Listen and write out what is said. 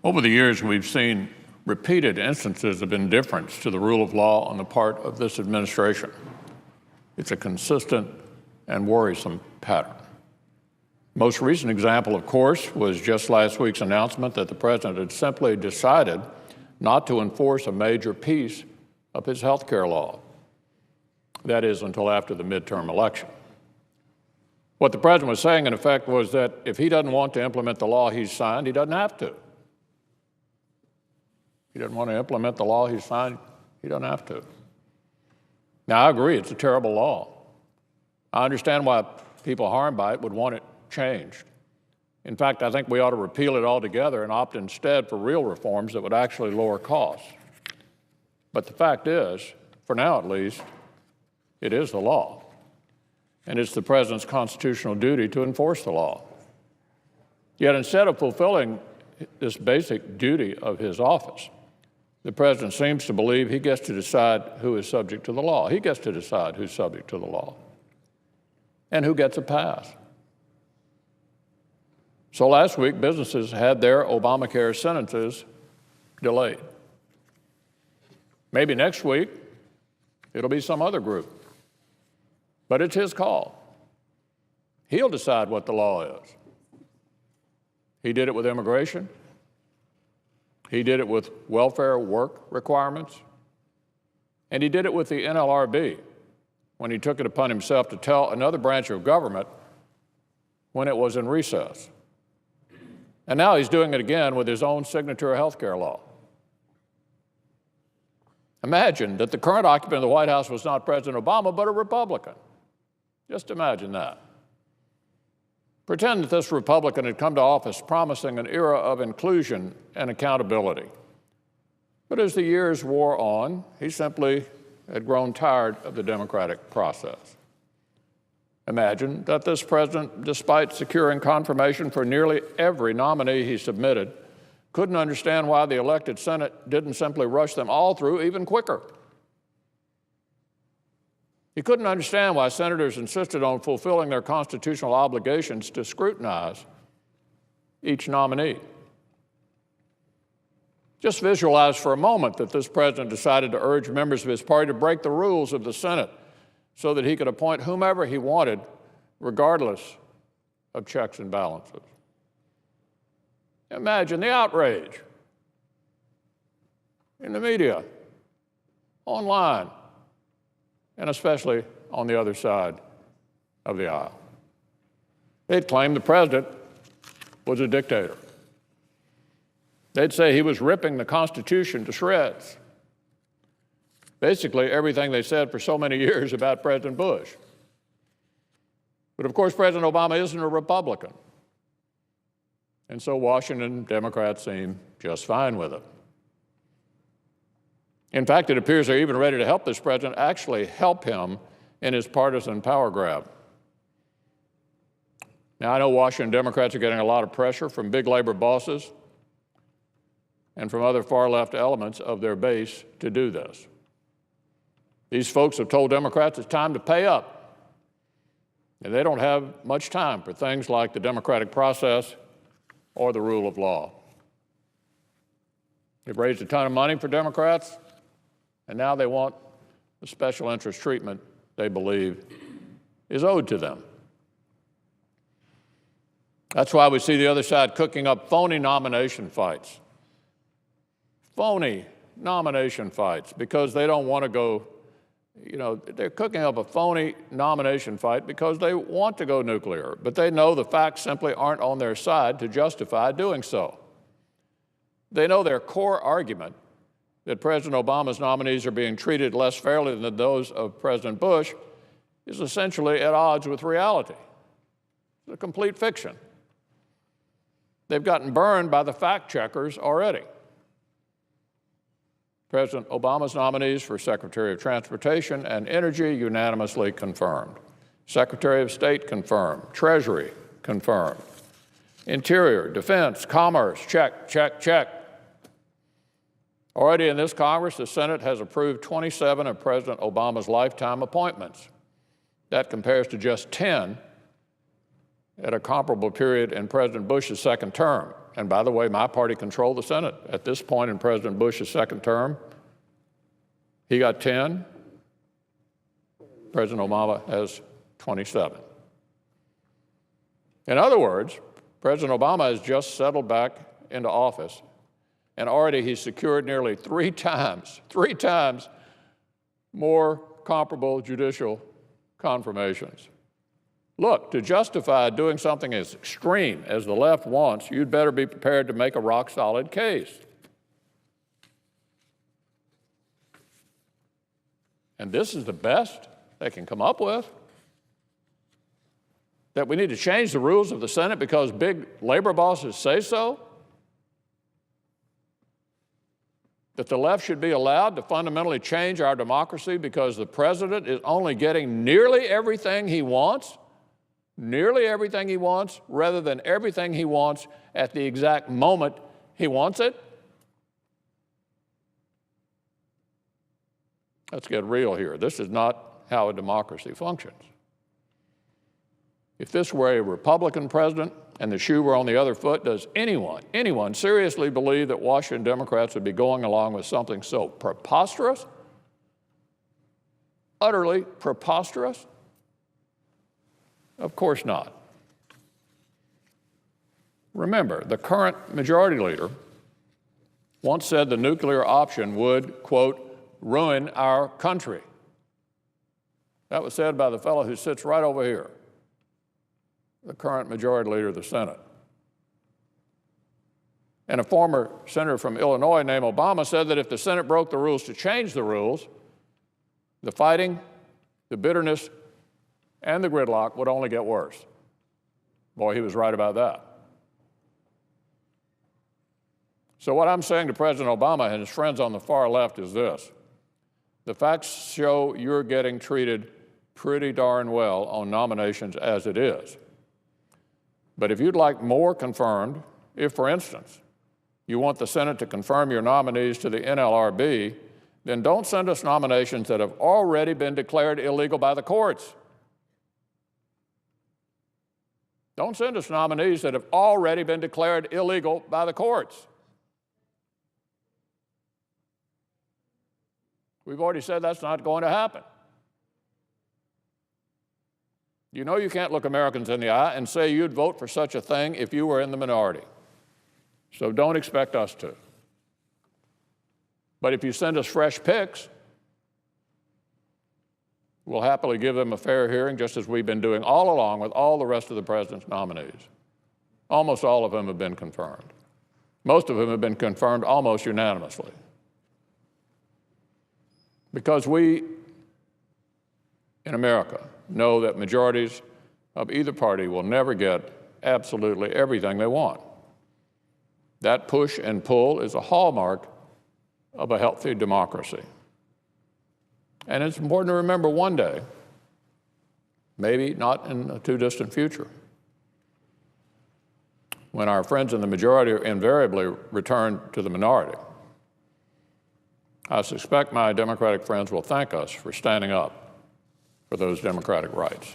Over the years, we've seen repeated instances of indifference to the rule of law on the part of this administration. It's a consistent and worrisome pattern. Most recent example, of course, was just last week's announcement that the president had simply decided not to enforce a major piece of his health care law. That is, until after the midterm election. What the president was saying, in effect, was that if he doesn't want to implement the law he's signed, he doesn't have to. He doesn't want to implement the law he's signed, he doesn't have to. Now, I agree, it's a terrible law. I understand why people harmed by it would want it changed. In fact, I think we ought to repeal it altogether and opt instead for real reforms that would actually lower costs. But the fact is, for now at least, it is the law. And it's the president's constitutional duty to enforce the law. Yet instead of fulfilling this basic duty of his office, the president seems to believe he gets to decide who is subject to the law. He gets to decide who's subject to the law and who gets a pass. So last week, businesses had their Obamacare sentences delayed. Maybe next week, it'll be some other group. But it's his call. He'll decide what the law is. He did it with immigration. He did it with welfare work requirements. And he did it with the NLRB when he took it upon himself to tell another branch of government when it was in recess. And now he's doing it again with his own signature health care law. Imagine that the current occupant of the White House was not President Obama, but a Republican. Just imagine that. Pretend that this Republican had come to office promising an era of inclusion and accountability. But as the years wore on, he simply had grown tired of the democratic process. Imagine that this president, despite securing confirmation for nearly every nominee he submitted, couldn't understand why the elected Senate didn't simply rush them all through even quicker. He couldn't understand why senators insisted on fulfilling their constitutional obligations to scrutinize each nominee. Just visualize for a moment that this president decided to urge members of his party to break the rules of the Senate so that he could appoint whomever he wanted, regardless of checks and balances. Imagine the outrage in the media, online, and especially on the other side of the aisle. They'd claim the president was a dictator. They'd say he was ripping the Constitution to shreds. Basically, everything they said for so many years about President Bush. But of course, President Obama isn't a Republican. And so Washington Democrats seem just fine with it. In fact, it appears they're even ready to help this president actually help him in his partisan power grab. Now, I know Washington Democrats are getting a lot of pressure from big labor bosses and from other far-left elements of their base to do this. These folks have told Democrats it's time to pay up. And they don't have much time for things like the democratic process or the rule of law. They've raised a ton of money for Democrats, and now they want the special interest treatment they believe is owed to them. That's why we see the other side cooking up phony nomination fights. Phony nomination fights because they don't want to go, they're cooking up a phony nomination fight because they want to go nuclear, but they know the facts simply aren't on their side to justify doing so. They know their core argument that President Obama's nominees are being treated less fairly than those of President Bush is essentially at odds with reality. It's a complete fiction. They've gotten burned by the fact checkers already. President Obama's nominees for Secretary of Transportation and Energy unanimously confirmed. Secretary of State confirmed. Treasury confirmed. Interior, Defense, Commerce, check, check, check. Already in this Congress, the Senate has approved 27 of President Obama's lifetime appointments. That compares to just 10 at a comparable period in President Bush's second term. And by the way, my party controlled the Senate. At this point in President Bush's second term, he got 10. President Obama has 27. In other words, President Obama has just settled back into office, and already he's secured nearly three times more comparable judicial confirmations. Look, to justify doing something as extreme as the left wants, you'd better be prepared to make a rock-solid case. And this is the best they can come up with? That we need to change the rules of the Senate because big labor bosses say so? That the left should be allowed to fundamentally change our democracy because the president is only getting nearly everything he wants rather than everything he wants at the exact moment he wants it? Let's get real here. This is not how a democracy functions. If this were a Republican president and the shoe were on the other foot, does anyone seriously believe that Washington Democrats would be going along with something so preposterous? Utterly preposterous? Of course not. Remember, the current majority leader once said the nuclear option would, quote, ruin our country. That was said by the fellow who sits right over here, the current majority leader of the Senate. And a former senator from Illinois named Obama said that if the Senate broke the rules to change the rules, the fighting, the bitterness, and the gridlock would only get worse. Boy, he was right about that. So what I'm saying to President Obama and his friends on the far left is this. The facts show you're getting treated pretty darn well on nominations as it is. But if you'd like more confirmed, if, for instance, you want the Senate to confirm your nominees to the NLRB, then don't send us nominations that have already been declared illegal by the courts. Don't send us nominees that have already been declared illegal by the courts. We've already said that's not going to happen. You know you can't look Americans in the eye and say you'd vote for such a thing if you were in the minority. So don't expect us to. But if you send us fresh picks, we'll happily give them a fair hearing, just as we've been doing all along with all the rest of the president's nominees. Almost all of them have been confirmed. Most of them have been confirmed almost unanimously. Because we, in America, know that majorities of either party will never get absolutely everything they want. That push and pull is a hallmark of a healthy democracy. And it's important to remember one day, maybe not in a too distant future, when our friends in the majority invariably return to the minority, I suspect my Democratic friends will thank us for standing up for those democratic rights.